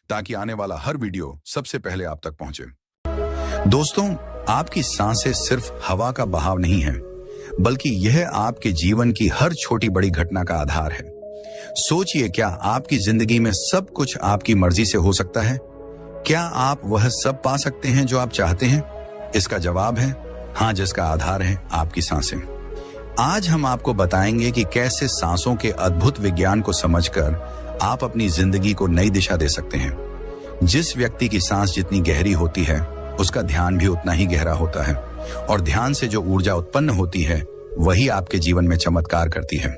ताकि आने वाला हर वीडियो सबसे पहले आप तक पहुंचे। दोस्तों, आपकी सांसें सिर्फ हवा का बहाव नहीं है, बल्कि यह आपके जीवन की हर छोटी बड़ी घटना का आधार है। सोचिए, क्या आपकी जिंदगी में सब कुछ आपकी मर्जी से हो सकता है? क्या आप वह सब पा सकते हैं जो आप चाहते हैं? इसका जवाब है हाँ, जिसका आधार है आपकी सांसें। आज हम आपको बताएंगे कि कैसे सांसों के अद्भुत विज्ञान को समझकर आप अपनी जिंदगी को नई दिशा दे सकते हैं। जिस व्यक्ति की सांस जितनी गहरी होती है, उसका ध्यान भी उतना ही गहरा होता है, और ध्यान से जो ऊर्जा उत्पन्न होती है वही आपके जीवन में चमत्कार करती है।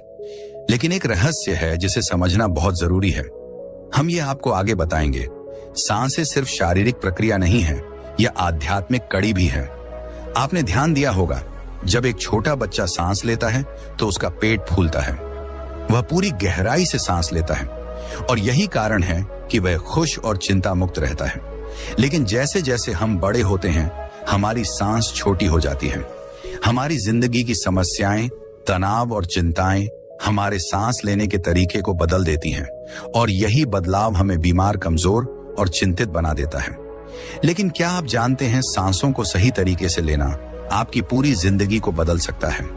लेकिन एक रहस्य है जिसे समझना बहुत जरूरी है। हम ये आपको आगे बताएंगे। सांसें सिर्फ शारीरिक प्रक्रिया नहीं है, यह आध्यात्मिक कड़ी भी है। आपने ध्यान दिया होगा, जब एक छोटा बच्चा सांस लेता है तो उसका पेट फूलता है। वह पूरी गहराई से सांस लेता है, और यही कारण है कि वह खुश और चिंता मुक्त रहता है। लेकिन जैसे जैसे हम बड़े होते हैं, हमारी सांस छोटी हो जाती है। हमारी जिंदगी की समस्याएं, तनाव और चिंताएं हमारे सांस लेने के तरीके को बदल देती हैं, और यही बदलाव हमें बीमार, कमजोर और चिंतित बना देता है। लेकिन क्या आप जानते हैं, सांसों को सही तरीके से लेना आपकी पूरी जिंदगी को बदल सकता है।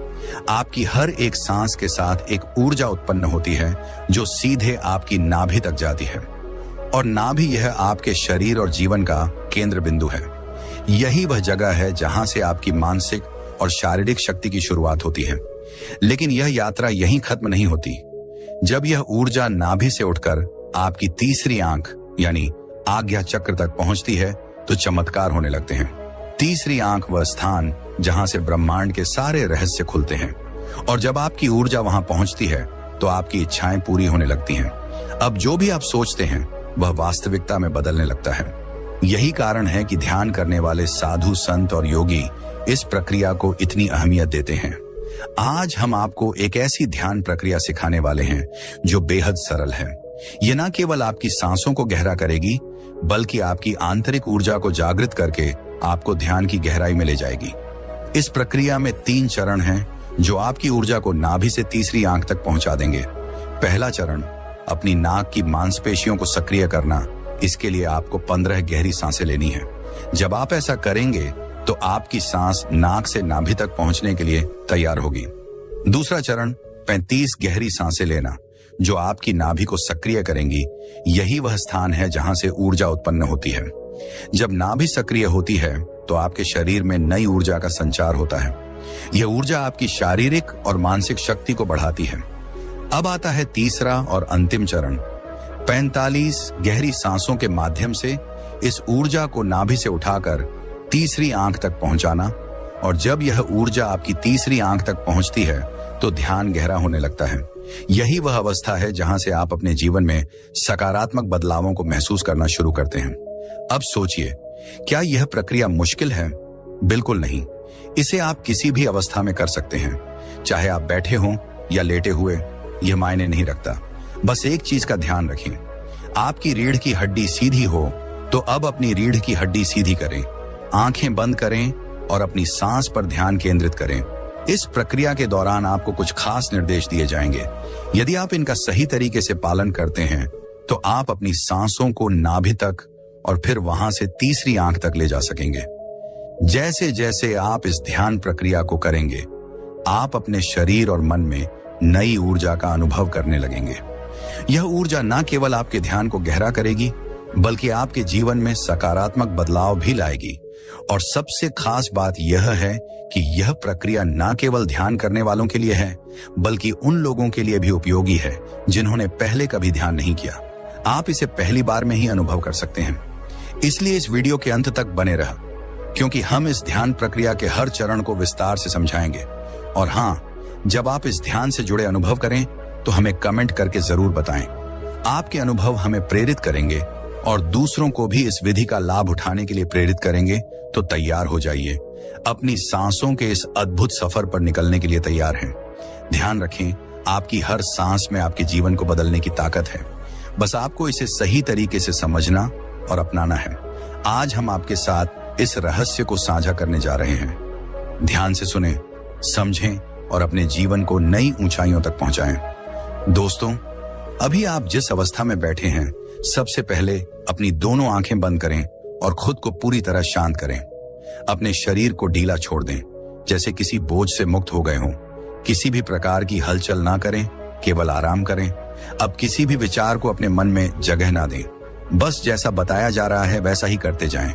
आपकी हर एक सांस के साथ एक ऊर्जा उत्पन्न होती है जो सीधे आपकी नाभि तक जाती है, और नाभि यह आपके शरीर और जीवन का केंद्र बिंदु है। यही वह जगह है जहां से आपकी मानसिक और शारीरिक शक्ति की शुरुआत होती है। लेकिन यह यात्रा यहीं खत्म नहीं होती। जब यह ऊर्जा नाभि से उठकर आपकी तीसरी आंख यानी आज्ञा चक्र तक पहुंचती है तो चमत्कार होने लगते हैं। तीसरी आंख वह स्थान जहां से ब्रह्मांड के सारे रहस्य खुलते हैं, और जब आपकी ऊर्जा वहां पहुंचती है तो आपकी इच्छाएं पूरी होने लगती हैं। अब जो भी आप सोचते हैं वह वास्तविकता में बदलने लगता है। यही कारण है कि ध्यान करने वाले साधु, संत और योगी इस प्रक्रिया को इतनी अहमियत देते हैं। आज हम आपको एक ऐसी ध्यान प्रक्रिया सिखाने वाले हैं जो बेहद सरल है। यह न केवल आपकी सांसों को गहरा करेगी, बल्कि आपकी आंतरिक ऊर्जा को जागृत करके आपको ध्यान की गहराई में ले जाएगी। इस प्रक्रिया में 3 चरण हैं जो आपकी ऊर्जा को नाभि से तीसरी आंख तक पहुंचा देंगे। पहला चरण, अपनी नाक की मांसपेशियों को सक्रिय करना। इसके लिए आपको 15 गहरी सांसें लेनी है। जब आप ऐसा करेंगे तो आपकी सांस नाक से नाभि तक पहुंचने के लिए तैयार होगी। दूसरा चरण, 35 गहरी सांसें लेना, जो आपकी नाभि को सक्रिय करेंगी। यही वह स्थान है जहां से ऊर्जा उत्पन्न होती है। जब नाभि सक्रिय होती है तो आपके शरीर में नई ऊर्जा का संचार होता है। यह ऊर्जा आपकी शारीरिक और मानसिक शक्ति को बढ़ाती है। अब आता है तीसरा और अंतिम चरण, 45 गहरी सांसों के माध्यम से इस ऊर्जा को नाभि से उठाकर तीसरी आंख तक पहुंचाना। और जब यह ऊर्जा आपकी तीसरी आंख तक पहुंचती है तो ध्यान गहरा होने लगता है। यही वह अवस्था है जहां से आप अपने जीवन में सकारात्मक बदलावों को महसूस करना शुरू करते हैं। अब सोचिए, क्या यह प्रक्रिया मुश्किल है? बिल्कुल नहीं। इसे आप किसी भी अवस्था में कर सकते हैं, चाहे आप बैठे हों या लेटे हुए, यह मायने नहीं रखता। बस एक चीज का ध्यान रखें, आपकी रीढ़ की हड्डी सीधी हो तो अब अपनी रीढ़ की हड्डी सीधी करें, आंखें बंद करें और अपनी सांस पर ध्यान केंद्रित करें। इस प्रक्रिया के दौरान आपको कुछ खास निर्देश दिए जाएंगे। यदि आप इनका सही तरीके से पालन करते हैं तो आप अपनी सांसों को नाभि तक और फिर वहां से तीसरी आंख तक ले जा सकेंगे। जैसे जैसे आप इस ध्यान प्रक्रिया को करेंगे, आप अपने शरीर और मन में नई ऊर्जा का अनुभव करने लगेंगे। यह ऊर्जा न केवल आपके ध्यान को गहरा करेगी, बल्कि आपके जीवन में सकारात्मक बदलाव भी लाएगी। और सबसे खास बात यह है कि यह प्रक्रिया न केवल ध्यान करने वालों के लिए है, बल्कि उन लोगों के लिए भी उपयोगी है जिन्होंने पहले कभी ध्यान नहीं किया। आप इसे पहली बार में ही अनुभव कर सकते हैं। इसलिए इस वीडियो के अंत तक बने रहा, क्योंकि हम इस ध्यान प्रक्रिया के हर चरण को विस्तार से समझाएंगे। और हाँ, जब आप इस ध्यान से जुड़े अनुभव करें तो हमें कमेंट करके जरूर बताएं। आपके अनुभव हमें प्रेरित करेंगे और दूसरों को भी इस विधि का लाभ उठाने के लिए प्रेरित करेंगे। तो तैयार हो जाइए, अपनी सांसों के इस अद्भुत सफर पर निकलने के लिए तैयार हैं। ध्यान रखें, आपकी हर सांस में आपके जीवन को बदलने की ताकत है। बस आपको इसे सही तरीके से समझना और अपनाना है। आज हम आपके साथ इस रहस्य को साझा करने जा रहे हैं। ध्यान से सुनें, समझें और अपने जीवन को नई ऊंचाइयों तक पहुंचाएं। दोस्तों, अभी आप जिस अवस्था में बैठे हैं, सबसे पहले अपनी दोनों आंखें बंद करें और खुद को पूरी तरह शांत करें। अपने शरीर को ढीला छोड़ दें, जैसे किसी बोझ से मुक्त हो गए हों। किसी भी प्रकार की हलचल ना करें, केवल आराम करें। अब किसी भी विचार को अपने मन में जगह ना दें। बस जैसा बताया जा रहा है वैसा ही करते जाएं।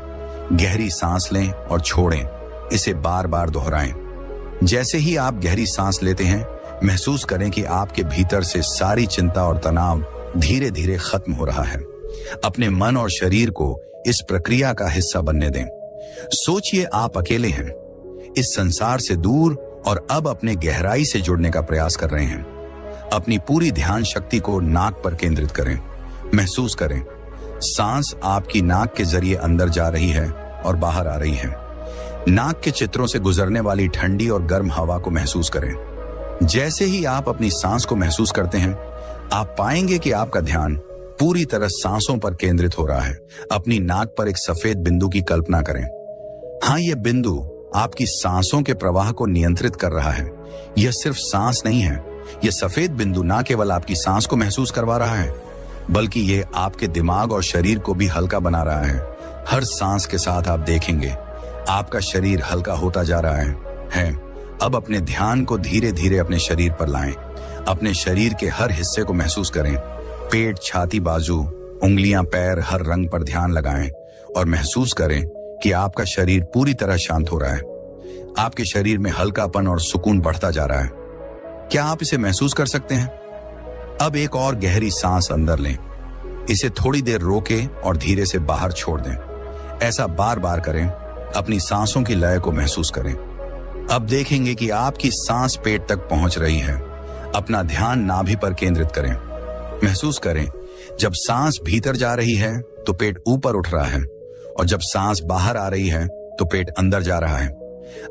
गहरी सांस लें और छोड़ें, इसे बार बार दोहराएं। जैसे ही आप गहरी सांस लेते हैं, महसूस करें कि आपके भीतर से सारी चिंता और तनाव धीरे धीरे खत्म हो रहा है। अपने मन और शरीर को इस प्रक्रिया का हिस्सा बनने दें। सोचिए आप अकेले हैं, इस संसार से दूर, और अब अपने गहराई से जुड़ने का प्रयास कर रहे हैं। अपनी पूरी ध्यान शक्ति को नाक पर केंद्रित करें। महसूस करें सांस आपकी नाक के जरिए अंदर जा रही है और बाहर आ रही है। नाक के चित्रों से गुजरने वाली ठंडी और गर्म हवा को महसूस करें। जैसे ही आप अपनी सांस को महसूस करते हैं, आप पाएंगे कि आपका ध्यान पूरी तरह सांसों पर केंद्रित हो रहा है। अपनी नाक पर एक सफेद बिंदु की कल्पना करें। हाँ, यह बिंदु आपकी सांसों के प्रवाह को नियंत्रित कर रहा है। यह सिर्फ सांस नहीं है, यह सफेद बिंदु ना केवल आपकी सांस को महसूस करवा रहा है, बल्कि यह आपके दिमाग और शरीर को भी हल्का बना रहा है। हर सांस के साथ आप देखेंगे आपका शरीर हल्का होता जा रहा है। अब अपने ध्यान को धीरे धीरे अपने शरीर पर लाएं। अपने शरीर के हर हिस्से को महसूस करें। पेट, छाती, बाजू, उंगलियां, पैर, हर रंग पर ध्यान लगाएं और महसूस करें कि आपका शरीर पूरी तरह शांत हो रहा है। आपके शरीर में हल्कापन और सुकून बढ़ता जा रहा है। क्या आप इसे महसूस कर सकते हैं? अब एक और गहरी सांस अंदर लें। इसे थोड़ी देर रोकें और धीरे से बाहर छोड़ दें। ऐसा बार बार करें। अपनी सांसों की लय को महसूस करें। अब देखेंगे कि आपकी सांस पेट तक पहुंच रही है। अपना ध्यान नाभि पर केंद्रित करें। महसूस करें जब सांस भीतर जा रही है तो पेट ऊपर उठ रहा है, और जब सांस बाहर आ रही है तो पेट अंदर जा रहा है।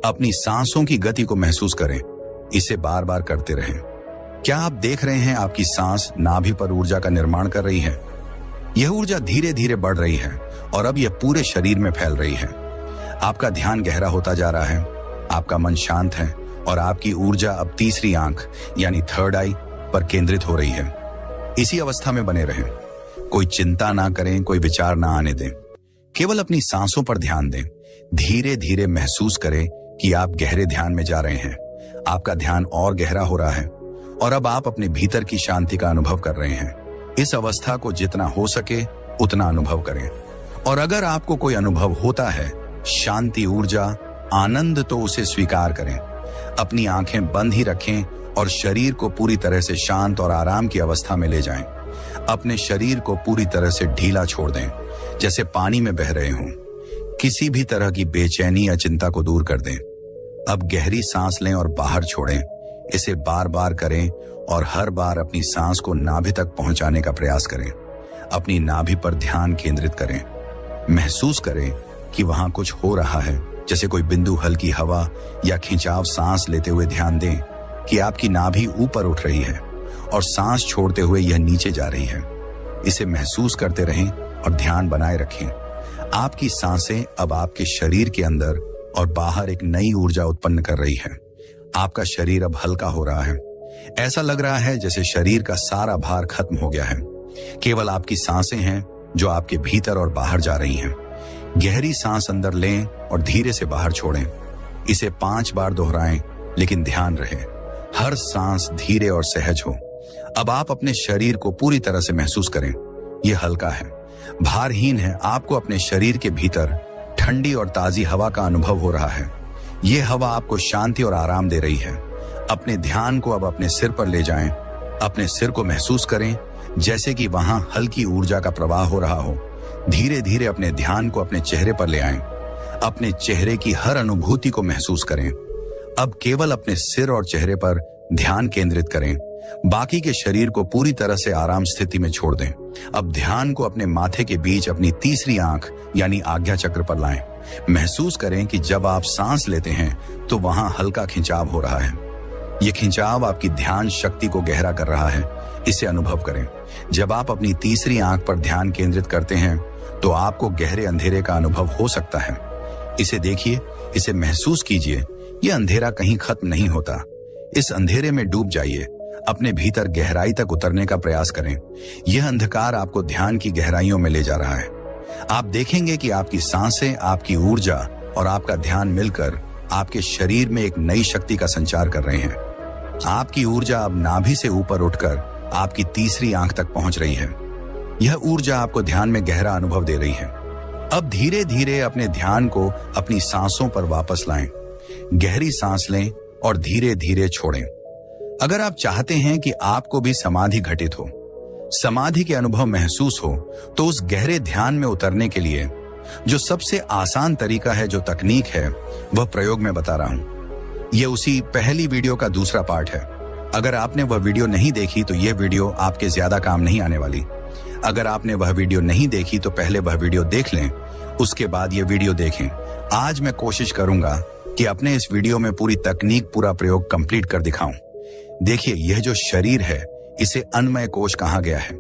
अपनी सांसों की गति को महसूस करें। इसे बार बार करते रहें। क्या आप देख रहे हैं आपकी सांस नाभि पर ऊर्जा का निर्माण कर रही है? यह ऊर्जा धीरे धीरे बढ़ रही है और अब यह पूरे शरीर में फैल रही है। आपका ध्यान गहरा होता जा रहा है। आपका मन शांत है और आपकी ऊर्जा अब तीसरी आंख यानी थर्ड आई पर केंद्रित हो रही है। इसी अवस्था में बने रहें। कोई चिंता ना करें, कोई विचार ना आने दें। केवल अपनी सांसों पर ध्यान दें। धीरे धीरे महसूस करें कि आप गहरे ध्यान में जा रहे हैं। आपका ध्यान और गहरा हो रहा है और अब आप अपने भीतर की शांति का अनुभव कर रहे हैं। इस अवस्था को जितना हो सके उतना अनुभव करें। और अगर आपको कोई अनुभव होता है, शांति, ऊर्जा, आनंद, तो उसे स्वीकार करें। अपनी आंखें बंद ही रखें और शरीर को पूरी तरह से शांत और आराम की अवस्था में ले जाएं। अपने शरीर को पूरी तरह से ढीला छोड़ दें, जैसे पानी में बह रहे हों। किसी भी तरह की बेचैनी या चिंता को दूर कर दें। अब गहरी सांस लें और बाहर छोड़ें। इसे बार बार करें और हर बार अपनी सांस को नाभि तक पहुंचाने का प्रयास करें। अपनी नाभि पर ध्यान केंद्रित करें। महसूस करें कि वहां कुछ हो रहा है, जैसे कोई बिंदु हल्की हवा या खिंचाव। सांस लेते हुए ध्यान दें कि आपकी नाभि ऊपर उठ रही है और सांस छोड़ते हुए यह नीचे जा रही है। इसे महसूस करते रहें और ध्यान बनाए रखें। आपकी सांसें अब आपके शरीर के अंदर और बाहर एक नई ऊर्जा उत्पन्न कर रही है। आपका शरीर अब हल्का हो रहा है। ऐसा लग रहा है जैसे शरीर का सारा भार खत्म हो गया है। केवल आपकी सांसें हैं जो आपके भीतर और बाहर जा रही हैं। गहरी सांस अंदर लें और धीरे से बाहर छोड़ें। इसे 5 बार दोहराएं, लेकिन ध्यान रहे हर सांस धीरे और सहज हो। अब आप अपने शरीर को पूरी तरह से महसूस करें। यह हल्का है, भारहीन है। आपको अपने शरीर के भीतर ठंडी और ताजी हवा का अनुभव हो रहा है। यह हवा आपको शांति और आराम दे रही है। अपने ध्यान को अब अपने सिर पर ले जाएं। अपने सिर को महसूस करें जैसे कि वहां हल्की ऊर्जा का प्रवाह हो रहा हो। धीरे धीरे अपने ध्यान को अपने चेहरे पर ले आएं। अपने चेहरे की हर अनुभूति को महसूस करें। अब केवल अपने सिर और चेहरे पर ध्यान केंद्रित करें। बाकी के शरीर को पूरी तरह से आराम स्थिति में छोड़ दें। अब ध्यान को अपने माथे के बीच अपनी तीसरी आंख यानी आज्ञा चक्र पर लाएं। महसूस करें कि जब आप सांस लेते हैं तो वहां हल्का खिंचाव हो रहा है। यह खिंचाव आपकी ध्यान शक्ति को गहरा कर रहा है। इसे अनुभव करें। जब आप अपनी तीसरी आंख पर ध्यान केंद्रित करते हैं तो आपको गहरे अंधेरे का अनुभव हो सकता है। इसे देखिए, इसे महसूस कीजिए। यह अंधेरा कहीं खत्म नहीं होता। इस अंधेरे में डूब जाइए। अपने भीतर गहराई तक उतरने का प्रयास करें। यह अंधकार आपको ध्यान की गहराइयों में ले जा रहा है। आप देखेंगे कि आपकी सांसें, आपकी ऊर्जा और आपका ध्यान मिलकर आपके शरीर में एक नई शक्ति का संचार कर रहे हैं। आपकी ऊर्जा अब नाभि से ऊपर उठकर आपकी तीसरी आंख तक पहुंच रही है। यह ऊर्जा आपको ध्यान में गहरा अनुभव दे रही है। अब धीरे धीरे अपने ध्यान को अपनी सांसों पर वापस लाएं। गहरी सांस लें और धीरे धीरे छोड़ें। अगर आप चाहते हैं कि आपको भी समाधि घटित हो, समाधि के अनुभव महसूस हो, तो उस गहरे ध्यान में उतरने के लिए जो सबसे आसान तरीका है, जो तकनीक है, वह प्रयोग में बता रहा हूं। यह उसी पहली वीडियो का दूसरा पार्ट है। अगर आपने वह वीडियो नहीं देखी तो यह वीडियो आपके ज्यादा काम नहीं आने वाली। अगर आपने वह वीडियो नहीं देखी तो पहले वह वीडियो देख लें, उसके बाद यह वीडियो देखें। आज मैं कोशिश करूंगा कि अपने इस वीडियो में पूरी तकनीक, पूरा प्रयोग कंप्लीट कर दिखाऊं। देखिए, यह जो शरीर है, इसे अन्नमय कोश कहा गया है।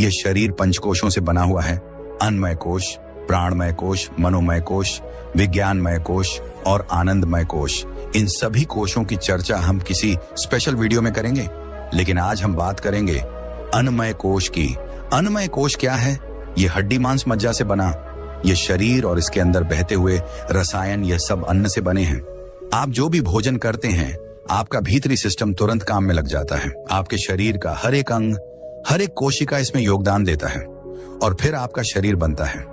यह शरीर पंचकोशों से बना हुआ है। अन्नमय कोश, प्राणमय कोश, मनोमय कोश, विज्ञानमय कोश और आनंदमय कोश। इन सभी कोशों की चर्चा हम किसी स्पेशल वीडियो में करेंगे, लेकिन आज हम बात करेंगे अन्नमय कोश की। अन्नमय कोश क्या है? यह हड्डी मांस मज्जा से बना यह शरीर और इसके अंदर बहते हुए रसायन, यह सब अन्न से बने हैं। आप जो भी भोजन करते हैं, आपका भीतरी सिस्टम तुरंत काम में लग जाता है। आपके शरीर का हर एक अंग, हर एक कोशिका इसमें योगदान देता है और फिर आपका शरीर बनता है।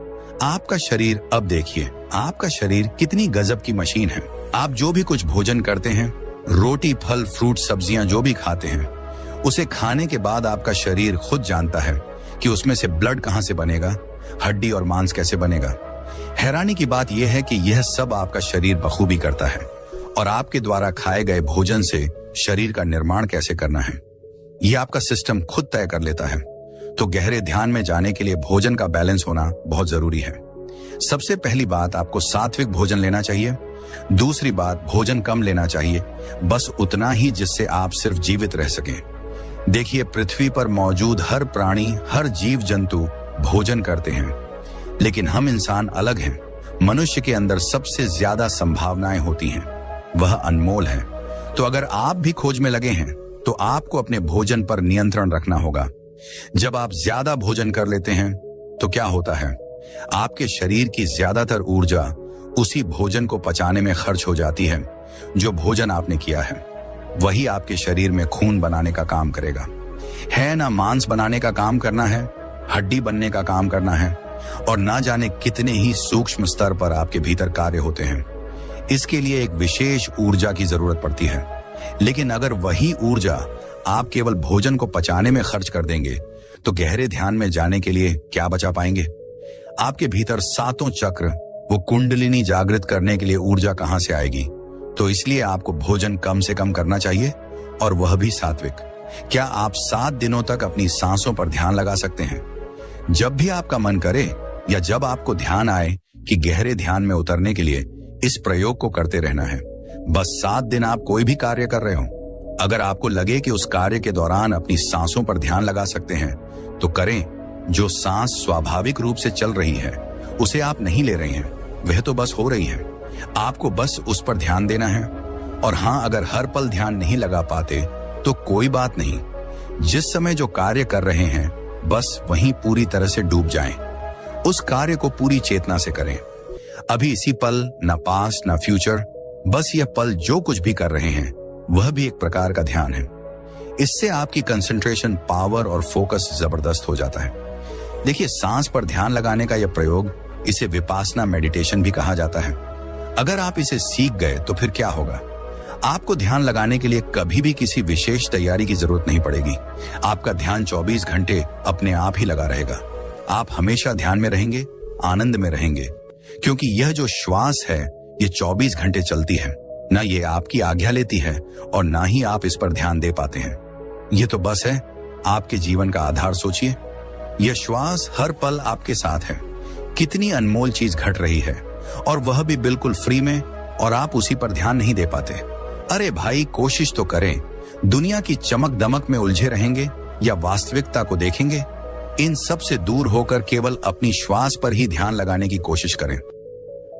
आपका शरीर, अब देखिए, आपका शरीर कितनी गजब की मशीन है। आप जो भी कुछ भोजन करते हैं, रोटी, फल, फ्रूट, सब्जियां जो भी खाते हैं, उसे खाने के बाद आपका शरीर खुद जानता है कि उसमें से ब्लड कहां से बनेगा, हड्डी और मांस कैसे बनेगा। हैरानी की बात यह है कि यह सब आपका शरीर बखूबी करता है और आपके द्वारा खाए गए भोजन से शरीर का निर्माण कैसे करना है, यह आपका सिस्टम खुद तय कर लेता है। तो गहरे ध्यान में जाने के लिए भोजन का बैलेंस होना बहुत जरूरी है। सबसे पहली बात, आपको सात्विक भोजन लेना चाहिए। दूसरी बात, भोजन कम लेना चाहिए, बस उतना ही जिससे आप सिर्फ जीवित रह सकें। देखिए, पृथ्वी पर मौजूद हर प्राणी, हर जीव जंतु भोजन करते हैं, लेकिन हम इंसान अलग हैं। मनुष्य के अंदर सबसे ज्यादा संभावनाएं होती हैं, वह अनमोल है। तो अगर आप भी खोज में लगे हैं तो आपको अपने भोजन पर नियंत्रण रखना होगा। जब आप ज्यादा भोजन कर लेते हैं तो क्या होता है, आपके शरीर की ज्यादातर ऊर्जा उसी भोजन को पचाने में खर्च हो जाती है। जो भोजन आपने किया है वही आपके शरीर में खून बनाने का काम करेगा। है ना मांस बनाने का काम करना है, हड्डी बनने का काम करना है, और ना जाने कितने ही सूक्ष्म स्तर पर आपके भीतर कार्य होते हैं। इसके लिए एक विशेष ऊर्जा की जरूरत पड़ती है। लेकिन अगर वही ऊर्जा आप केवल भोजन को पचाने में खर्च कर देंगे तो गहरे ध्यान में जाने के लिए क्या बचा पाएंगे? आपके भीतर सातों चक्र, वो कुंडलिनी जागृत करने के लिए ऊर्जा कहां से आएगी? तो इसलिए आपको भोजन कम से कम करना चाहिए, और वह भी सात्विक। क्या आप 7 दिनों तक अपनी सांसों पर ध्यान लगा सकते हैं? जब भी आपका मन करे या जब आपको ध्यान आए कि गहरे ध्यान में उतरने के लिए इस प्रयोग को करते रहना है। बस 7 दिन आप कोई भी कार्य कर रहे हो, अगर आपको लगे कि उस कार्य के दौरान अपनी सांसों पर ध्यान लगा सकते हैं तो करें। जो सांस स्वाभाविक रूप से चल रही है उसे आप नहीं ले रहे हैं, वह तो बस हो रही है। आपको बस उस पर ध्यान देना है। और हाँ, अगर हर पल ध्यान नहीं लगा पाते तो कोई बात नहीं। जिस समय जो कार्य कर रहे हैं बस वहीं पूरी तरह से डूब जाएं। उस कार्य को पूरी चेतना से करें। अभी इसी पल, ना पास्ट ना फ्यूचर, बस यह पल जो कुछ भी कर रहे हैं वह भी एक प्रकार का ध्यान है। इससे आपकी कंसंट्रेशन, पावर और फोकस जबरदस्त हो जाता है। देखिए, सांस पर ध्यान लगाने का यह प्रयोग, इसे विपासना मेडिटेशन भी कहा जाता है। अगर आप इसे सीख गए तो फिर क्या होगा? आपको ध्यान लगाने के लिए कभी भी किसी विशेष तैयारी की जरूरत नहीं पड़ेगी। आपका ध्यान 24 घंटे अपने आप ही लगा रहेगा। आप हमेशा ध्यान में रहेंगे, आनंद में रहेंगे, क्योंकि यह जो श्वास है ये 24 घंटे चलती है। ना ये आपकी आज्ञा लेती है और ना ही आप इस पर ध्यान दे पाते हैं। ये तो बस है आपके जीवन का आधार। सोचिए, यह श्वास हर पल आपके साथ है। कितनी अनमोल चीज घट रही है, और वह भी बिल्कुल फ्री में, और आप उसी पर ध्यान नहीं दे पाते। अरे भाई, कोशिश तो करें। दुनिया की चमक दमक में उलझे रहेंगे या वास्तविकता को देखेंगे? इन सब से दूर होकर केवल अपनी श्वास पर ही ध्यान लगाने की कोशिश करें।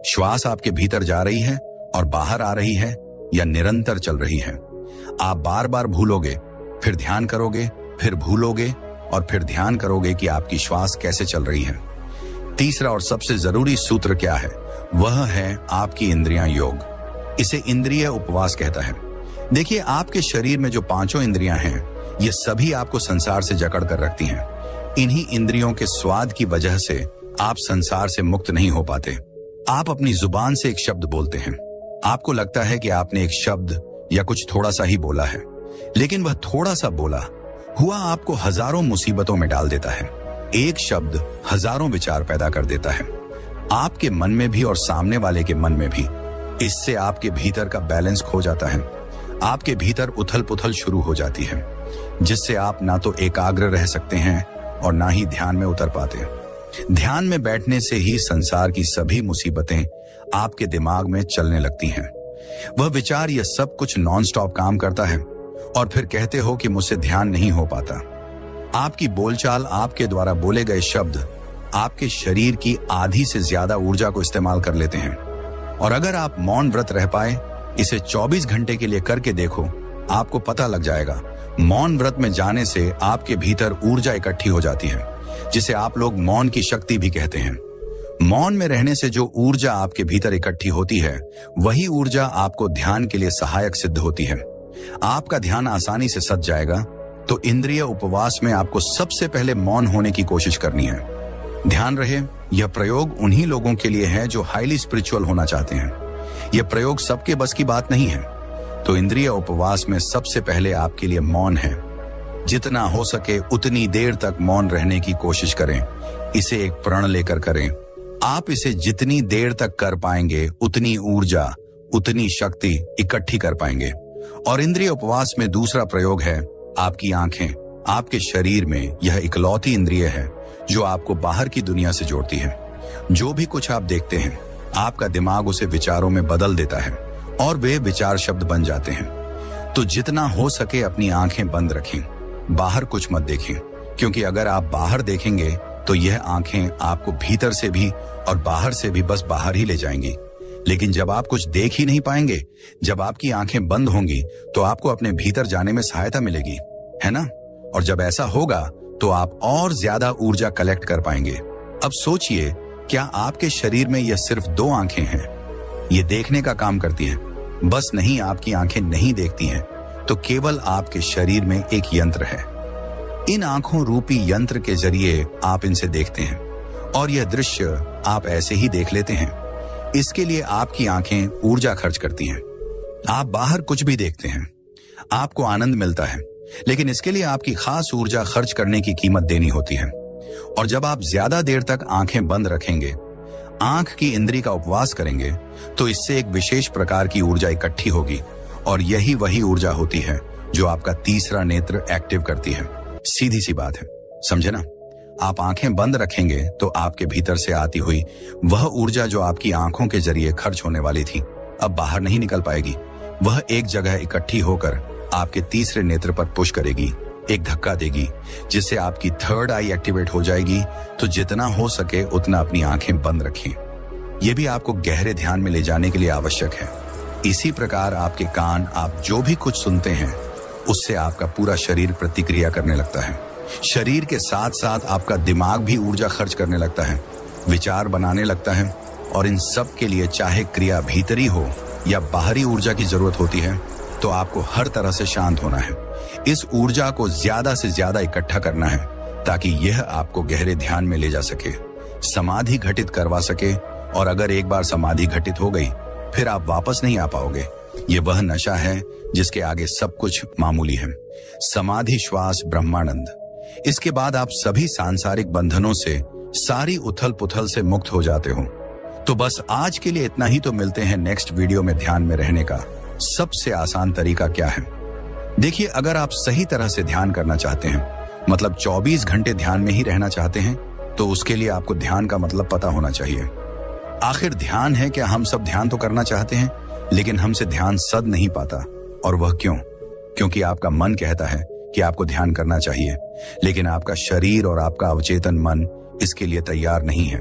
श्वास आपके भीतर जा रही है और बाहर आ रही है या निरंतर चल रही है? आप बार बार भूलोगे, फिर ध्यान करोगे, फिर भूलोगे और फिर ध्यान करोगे कि आपकी श्वास कैसे चल रही है। तीसरा और सबसे जरूरी सूत्र क्या है? वह है आपकी इंद्रियां योग। इसे इंद्रिय उपवास कहता है। देखिए, आपके शरीर में जो पांचों इंद्रियां हैं, ये सभी आपको संसार से जकड़ कर रखती हैं। इन्हीं इंद्रियों के स्वाद की वजह से आप संसार से मुक्त नहीं हो पाते। आप अपनी जुबान से एक शब्द बोलते हैं, आपको लगता है कि आपने एक शब्द या कुछ थोड़ा सा ही बोला है, लेकिन वह थोड़ा सा बोला हुआ आपको हजारों मुसीबतों में डाल देता है। एक शब्द हजारों विचार पैदा कर देता है, आपके मन में भी और सामने वाले के मन में भी। इससे आपके भीतर का बैलेंस खो जाता है, आपके भीतर उथल पुथल शुरू हो जाती है, जिससे आप ना तो एकाग्र रह सकते हैं और ना ही ध्यान में उतर पाते। ध्यान में बैठने से ही संसार की सभी मुसीबतें आपके दिमाग में चलने लगती हैं। वह विचार ये सब कुछ नॉनस्टॉप काम करता है और फिर कहते हो कि मुझसे ध्यान नहीं हो पाता। आपकी बोलचाल, आपके द्वारा बोले गए शब्द आपके शरीर की आधी से ज्यादा ऊर्जा को इस्तेमाल कर लेते हैं। और अगर आप मौन व्रत रह पाए, इसे 24 घंटे के लिए करके देखो, आपको पता लग जाएगा। मौन व्रत में जाने से आपके भीतर ऊर्जा इकट्ठी हो जाती है, जिसे आप लोग मौन की शक्ति भी कहते हैं। मौन में रहने से जो ऊर्जा आपके भीतर इकट्ठी होती है, वही ऊर्जा आपको ध्यान के लिए सहायक सिद्ध होती है। आपका ध्यान आसानी से सज जाएगा। तो इंद्रिय उपवास में आपको सबसे पहले मौन होने की कोशिश करनी है। ध्यान रहे, यह प्रयोग उन्हीं लोगों के लिए है जो हाईली स्पिरिचुअल होना चाहते हैं। यह प्रयोग सबके बस की बात नहीं है। तो इंद्रिय उपवास में सबसे पहले आपके लिए मौन है। जितना हो सके उतनी देर तक मौन रहने की कोशिश करें। इसे एक प्रण लेकर करें। आप इसे जितनी देर तक कर पाएंगे, उतनी ऊर्जा, उतनी शक्ति इकट्ठी कर पाएंगे। और इंद्रिय उपवास में दूसरा प्रयोग है आपकी आंखें। आपके शरीर में यह इकलौती इंद्रिय है जो आपको बाहर की दुनिया से जोड़ती है। जो भी कुछ आप देखते हैं, आपका दिमाग उसे विचारों में बदल देता है और वे विचार शब्द बन जाते हैं। तो जितना हो सके अपनी आंखें बंद रखें, बाहर कुछ मत देखें, क्योंकि अगर आप बाहर देखेंगे तो यह आंखें आपको भीतर से भी और बाहर से भी बस बाहर ही ले जाएंगी। लेकिन जब आप कुछ देख ही नहीं पाएंगे, जब आपकी आंखें बंद होंगी, तो आपको अपने भीतर जाने में सहायता मिलेगी, है ना? और जब ऐसा होगा तो आप और ज्यादा ऊर्जा कलेक्ट कर पाएंगे। अब सोचिए, क्या आपके शरीर में यह सिर्फ 2 आंखें हैं? ये देखने का काम करती हैं। बस नहीं, आपकी आंखें नहीं देखती हैं, तो केवल आपके शरीर में एक यंत्र है। इन आंखों रूपी यंत्र के जरिए आप इनसे देखते हैं और यह दृश्य आप ऐसे ही देख लेते हैं। इसके लिए आपकी आंखें ऊर्जा खर्च करती हैं। आप बाहर कुछ भी देखते हैं, आपको आनंद मिलता है, लेकिन इसके लिए आपकी खास ऊर्जा खर्च करने की कीमत देनी होती है। और जब आप ज्यादा देर तक आंखें बंद रखेंगे, आंख की इंद्री का उपवास करेंगे, तो इससे एक विशेष प्रकार की ऊर्जा इकट्ठी होगी और यही वही ऊर्जा होती है जो आपका तीसरा नेत्र एक्टिव करती है। सीधी सी बात है, समझे ना? आप आंखें बंद रखेंगे तो आपके भीतर से आती हुई वह ऊर्जा जो आपकी आंखों के जरिए खर्च होने वाली थी, अब बाहर नहीं निकल पाएगी। वह एक जगह इकट्ठी होकर आपके तीसरे नेत्र पर पुश करेगी, एक धक्का देगी, जिससे आपकी थर्ड आई एक्टिवेट हो जाएगी। तो जितना हो सके उतना अपनी आंखें बंद रखें। यह भी आपको गहरे ध्यान में ले जाने के लिए आवश्यक है। इसी प्रकार आपके कान, आप जो भी कुछ सुनते हैं, उससे आपका पूरा शरीर प्रतिक्रिया करने लगता है। शरीर के साथ साथ आपका दिमाग भी ऊर्जा खर्च करने लगता है, विचार बनाने लगता है। और इन सब के लिए चाहे क्रिया भीतरी हो या बाहरी ऊर्जा की जरूरत होती है, तो आपको हर तरह से शांत होना है। इस ऊर्जा को ज्यादा से ज्यादा इकट्ठा करना है, ताकि यह आपको गहरे ध्यान में ले जा सके, समाधि घटित करवा सके। और अगर एक बार समाधि घटित हो गई, फिर आप वापस नहीं आ पाओगे। ये वह नशा है जिसके आगे सब कुछ मामूली है। समाधि श्वास ब्रह्मानंद। इसके बाद आप सभी सांसारिक बंधनों से, सारी उथल पुथल से मुक्त हो जाते हो। तो बस आज के लिए इतना ही। तो मिलते हैं नेक्स्ट वीडियो में। ध्यान में रहने का सबसे आसान तरीका क्या है? देखिए, अगर आप सही तरह से ध्यान करना चाहते हैं, मतलब 24 घंटे ध्यान में ही रहना चाहते हैं, तो उसके लिए आपको ध्यान का मतलब पता होना चाहिए। आखिर ध्यान है क्या? हम सब ध्यान तो करना चाहते हैं, लेकिन हमसे ध्यान सद नहीं पाता। और वह क्यों? क्योंकि आपका मन कहता है कि आपको ध्यान करना चाहिए, लेकिन आपका शरीर और आपका अवचेतन मन इसके लिए तैयार नहीं है।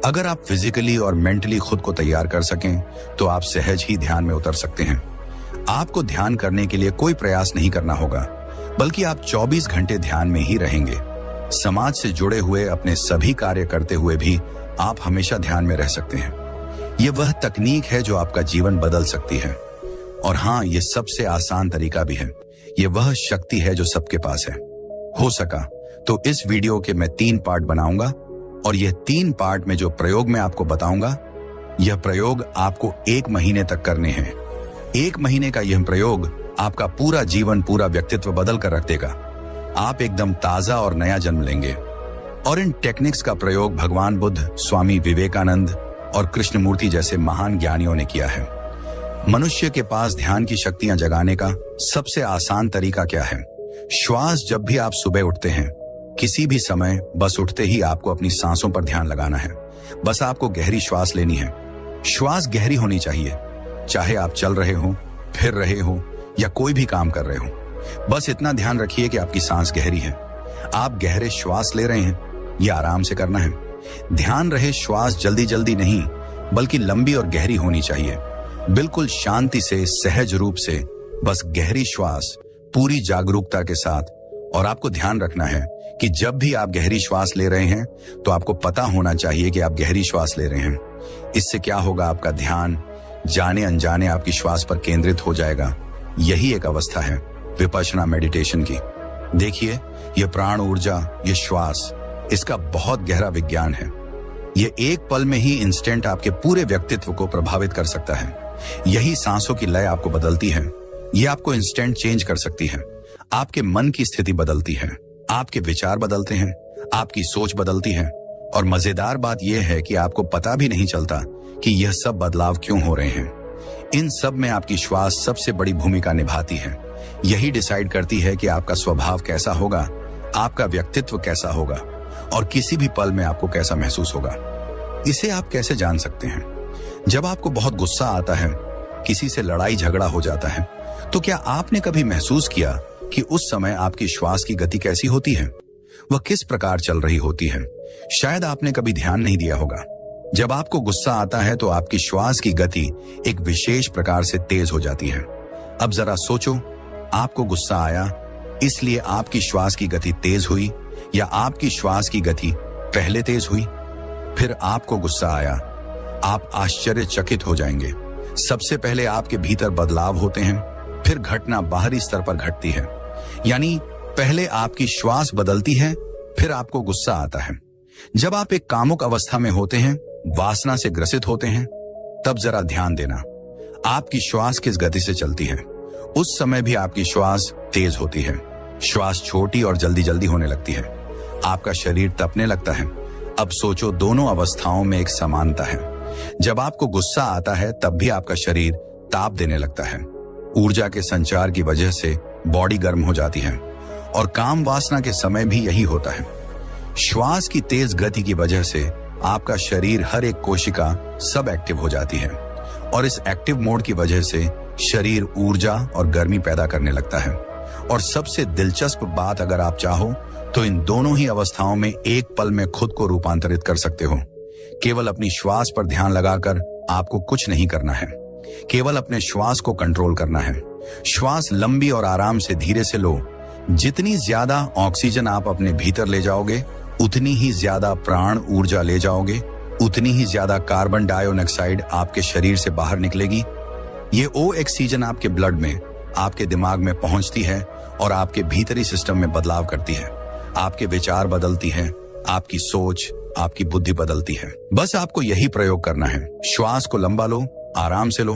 अगर आप फिजिकली और मेंटली खुद को तैयार कर सकें, तो आप सहज ही ध्यान में उतर सकते हैं। आपको ध्यान करने के लिए कोई प्रयास नहीं करना होगा, बल्कि आप 24 घंटे ध्यान में ही रहेंगे। समाज से जुड़े हुए अपने सभी कार्य करते हुए भी आप हमेशा ध्यान में रह सकते हैं। ये वह तकनीक है जो आपका जीवन बदल सकती है। और हाँ, ये सबसे आसान तरीका भी है। ये वह शक्ति है जो सबके पास है। हो सका तो इस वीडियो के मैं 3 पार्ट बनाऊंगा, और यह 3 पार्ट में जो प्रयोग मैं आपको बताऊंगा, यह प्रयोग आपको 1 महीने तक करने हैं। 1 महीने का यह प्रयोग आपका पूरा जीवन, पूरा व्यक्तित्व बदल कर रख देगा। आप एकदम ताजा और नया जन्म लेंगे। और इन टेक्निक्स का प्रयोग भगवान बुद्ध, स्वामी विवेकानंद और कृष्णमूर्ति जैसे महान ज्ञानियों ने किया है। मनुष्य के पास ध्यान की शक्तियां जगाने का सबसे आसान तरीका क्या है? श्वास। जब भी आप सुबह उठते हैं, किसी भी समय, बस उठते ही आपको अपनी सांसों पर ध्यान लगाना है। बस आपको गहरी श्वास लेनी है। श्वास गहरी होनी चाहिए, चाहे आप चल रहे हो, फिर रहे हो या कोई भी काम कर रहे हो। बस इतना ध्यान रखिए कि आपकी सांस गहरी है। आप गहरे श्वास ले रहे हैं, ये आराम से करना है। ध्यान रहे, श्वास जल्दी जल्दी नहीं, बल्कि लंबी और गहरी होनी चाहिए। बिल्कुल शांति से, सहज रूप से, बस गहरी श्वास, पूरी जागरूकता के साथ। और आपको ध्यान रखना है कि जब भी आप गहरी श्वास ले रहे हैं, तो आपको पता होना चाहिए कि आप गहरी श्वास ले रहे हैं। इससे क्या होगा? आपका ध्यान जाने अनजाने आपकी श्वास पर केंद्रित हो जाएगा। यही एक अवस्था है विपश्यना मेडिटेशन की। देखिए, यह प्राण ऊर्जा, यह श्वास, इसका बहुत गहरा विज्ञान है। यह एक पल में ही इंस्टेंट आपके पूरे व्यक्तित्व को प्रभावित कर सकता है। यही सांसों की लय आपको बदलती है। यह आपको इंस्टेंट चेंज कर सकती है। आपके मन की स्थिति बदलती है, आपके विचार बदलते हैं, आपकी सोच बदलती है। और मजेदार बात यह है कि आपको पता भी नहीं चलता कि यह सब बदलाव क्यों हो रहे हैं। इन सब में आपकी श्वास सबसे बड़ी भूमिका निभाती है। यही डिसाइड करती है कि आपका स्वभाव कैसा होगा, आपका व्यक्तित्व कैसा होगा, और किसी भी पल में आपको कैसा महसूस होगा। इसे आप कैसे जान सकते हैं? जब आपको बहुत गुस्सा आता है, किसी से लड़ाई झगड़ा हो जाता है, तो क्या आपने कभी महसूस किया कि उस समय आपकी श्वास की गति कैसी होती है? वह किस प्रकार चल रही होती है? शायद आपने कभी ध्यान नहीं दिया होगा। जब आपको गुस्सा आता है तो आपकी श्वास की गति एक विशेष प्रकार से तेज हो जाती है। अब जरा सोचो, आपको गुस्सा आया, इसलिए आपकी श्वास की गति तेज हुई, या आपकी श्वास की गति पहले तेज हुई? फिर आपको गुस्सा आया, आप आश्चर्यचकित हो जाएंगे। सबसे पहले आपके भीतर बदलाव होते हैं, फिर घटना बाहरी स्तर पर घटती है। यानी पहले आपकी श्वास बदलती है, फिर आपको गुस्सा आता है। जब आप एक कामुक अवस्था में होते हैं, वासना से ग्रसित होते हैं, तब जरा ध्यान देना, आपकी श्वास किस गति से चलती है। उस समय भी आपकी श्वास तेज होती है। श्वास छोटी और जल्दी जल्दी होने लगती है। आपका शरीर तपने लगता है। अब सोचो, दोनों अवस्थाओं में एक समानता है। जब आपको गुस्सा आता है, तब भी आपका शरीर ताप देने लगता है। ऊर्जा के संचार की वजह से बॉडी गर्म हो जाती है, और काम वासना के समय भी यही होता है। श्वास की तेज गति की वजह से आपका शरीर, हर एक कोशिका सब एक्टिव हो जाती है, और इस एक्टिव मोड की वजह से शरीर ऊर्जा और गर्मी पैदा करने लगता है। और सबसे दिलचस्प बात, अगर आप चाहो तो इन दोनों ही अवस्थाओं में एक पल में खुद को रूपांतरित कर सकते हो। केवल अपनी श्वास पर ध्यान लगाकर आपको कुछ नहीं करना है, केवल अपने श्वास को कंट्रोल करना है। श्वास लंबी और आराम से धीरे से लो। जितनी ज्यादा ऑक्सीजन आप अपने भीतर ले जाओगे, उतनी ही ज्यादा प्राण ऊर्जा ले जाओगे, उतनी ही ज्यादा कार्बन डाइऑक्साइड आपके शरीर से बाहर निकलेगी। ये ऑक्सीजन आपके ब्लड में, आपके दिमाग में पहुंचती है और आपके भीतरी सिस्टम में बदलाव करती है। आपके विचार बदलती है, आपकी सोच, आपकी बुद्धि बदलती है। बस आपको यही प्रयोग करना है। श्वास को लंबा लो, आराम से लो।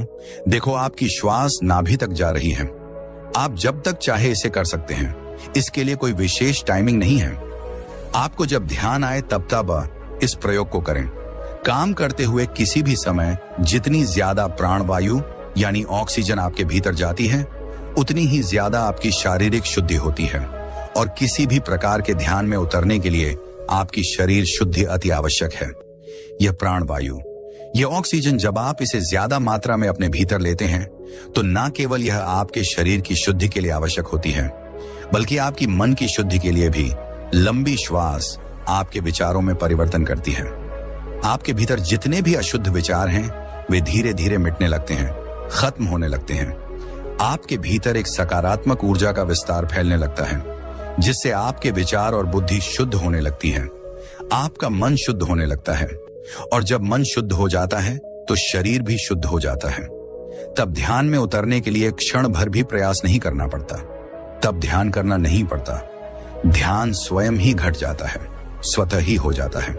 देखो, आपकी श्वास नाभि तक जा रही है। आप जब तक चाहे इसे कर सकते हैं। इसके लिए कोई विशेष टाइमिंग नहीं है। आपको जब ध्यान आए तब इस प्रयोग को करें। काम करते हुए किसी भी समय जितनी ज्यादा प्राणवायु यानी ऑक्सीजन आपके भीतर जाती है, उतनी ही ज्यादा आपकी शारीरिक शुद्धि होती है। और किसी भी प्रकार के ध्यान में उतरने के लिए आपकी शरीर शुद्धि अति आवश्यक है। यह प्राणवायु, यह ऑक्सीजन, जब आप इसे ज्यादा मात्रा में अपने भीतर लेते हैं, तो न केवल यह आपके शरीर की शुद्धि के लिए आवश्यक होती है, बल्कि आपकी मन की शुद्धि के लिए भी। लंबी श्वास आपके विचारों में परिवर्तन करती है। आपके भीतर जितने भी अशुद्ध विचार हैं, वे धीरे धीरे मिटने लगते हैं, खत्म होने लगते हैं। आपके भीतर एक सकारात्मक ऊर्जा का विस्तार फैलने लगता है, जिससे आपके विचार और बुद्धि शुद्ध होने लगती है। आपका मन शुद्ध होने लगता है। और जब मन शुद्ध हो जाता है तो शरीर भी शुद्ध हो जाता है। तब ध्यान में उतरने के लिए क्षण भर भी प्रयास नहीं करना पड़ता। तब ध्यान करना नहीं पड़ता। ध्यान स्वयं ही घट जाता है, स्वतः ही हो जाता है।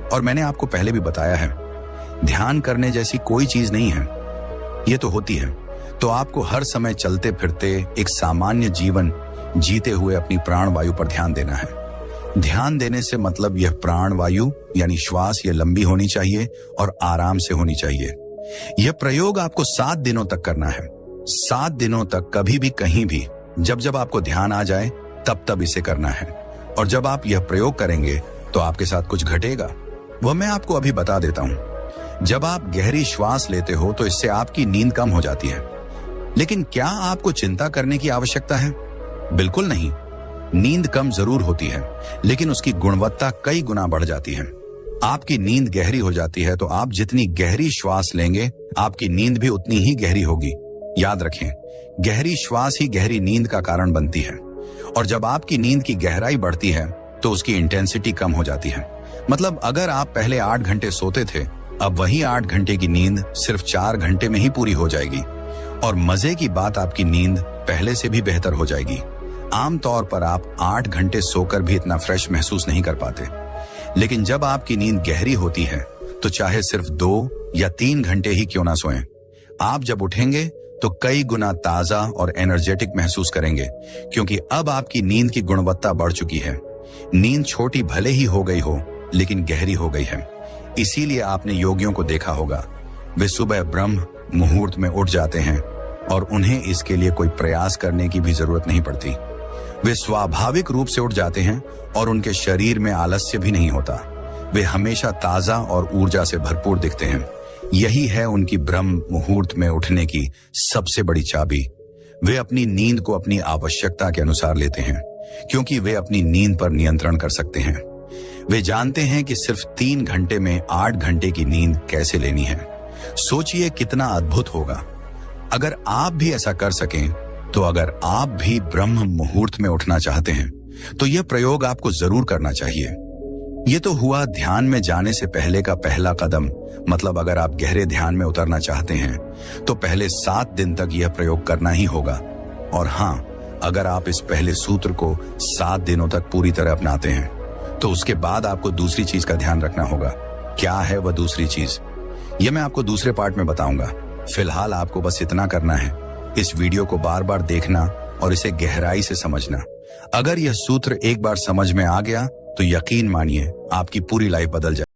और मैंने आपको पहले भी बताया है, ध्यान करने जैसी कोई चीज नहीं है। ये तो होती है तो आपको हर समय चलते फिरते एक सामान्य जीवन जीते हुए अपनी प्राण वायु पर ध्यान देना है। ध्यान देने से मतलब यह प्राण वायु यानी श्वास ये लंबी होनी चाहिए और आराम से होनी चाहिए। यह प्रयोग आपको 7 दिनों तक करना है। 7 दिनों तक कभी भी कहीं भी जब जब आपको ध्यान आ जाए तब तब इसे करना है। और जब आप यह प्रयोग करेंगे तो आपके साथ कुछ घटेगा, वह मैं आपको अभी बता देता हूं। जब आप गहरी श्वास लेते हो तो इससे आपकी नींद कम हो जाती है। लेकिन क्या आपको चिंता करने की आवश्यकता है? बिल्कुल नहीं। नींद कम जरूर होती है लेकिन उसकी गुणवत्ता कई गुना बढ़ जाती है। आपकी नींद गहरी हो जाती है तो आप जितनी गहरी श्वास लेंगे आपकी नींद भी उतनी ही गहरी होगी। याद रखें, गहरी श्वास ही गहरी नींद का कारण बनती है। और जब आपकी नींद की गहराई बढ़ती है तो उसकी इंटेंसिटी कम हो जाती है। मतलब अगर आप पहले 8 घंटे सोते थे, अब वही 8 घंटे की नींद सिर्फ 4 घंटे में ही पूरी हो जाएगी। और मजे की बात, आपकी नींद पहले से भी बेहतर हो जाएगी। आमतौर पर आप 8 घंटे सोकर भी इतना फ्रेश महसूस नहीं कर पाते। लेकिन जब आपकी नींद गहरी होती है तो चाहे सिर्फ 2 या 3 घंटे ही क्यों ना सोएं, आप जब उठेंगे तो कई गुना ताजा और एनर्जेटिक महसूस करेंगे, क्योंकि अब आपकी नींद की गुणवत्ता बढ़ चुकी है। नींद छोटी भले ही हो गई हो लेकिन गहरी हो गई है। इसीलिए आपने योगियों को देखा होगा, वे सुबह ब्रह्म मुहूर्त में उठ जाते हैं और उन्हें इसके लिए कोई प्रयास करने की भी जरूरत नहीं पड़ती। वे स्वाभाविक रूप से उठ जाते हैं और उनके शरीर में आलस्य भी नहीं होता। वे हमेशा ताजा और ऊर्जा से भरपूर दिखते हैं। यही है उनकी ब्रह्म मुहूर्त में उठने की सबसे बड़ी चाबी। वे अपनी नींद को अपनी आवश्यकता के अनुसार लेते हैं, क्योंकि वे अपनी नींद पर नियंत्रण कर सकते हैं। वे जानते हैं कि सिर्फ 3 घंटे में 8 घंटे की नींद कैसे लेनी है। सोचिए कितना अद्भुत होगा अगर आप भी ऐसा कर सकें। तो अगर आप भी ब्रह्म मुहूर्त में उठना चाहते हैं तो यह प्रयोग आपको जरूर करना चाहिए। यह तो हुआ ध्यान में जाने से पहले का पहला कदम। मतलब अगर आप गहरे ध्यान में उतरना चाहते हैं तो पहले 7 दिन तक यह प्रयोग करना ही होगा। और हाँ, अगर आप इस पहले सूत्र को 7 दिनों तक पूरी तरह अपनाते हैं तो उसके बाद आपको दूसरी चीज का ध्यान रखना होगा। क्या है वह दूसरी चीज, यह मैं आपको दूसरे पार्ट में बताऊंगा। फिलहाल आपको बस इतना करना है, इस वीडियो को बार बार देखना और इसे गहराई से समझना। अगर यह सूत्र एक बार समझ में आ गया तो यकीन मानिए आपकी पूरी लाइफ बदल जाए।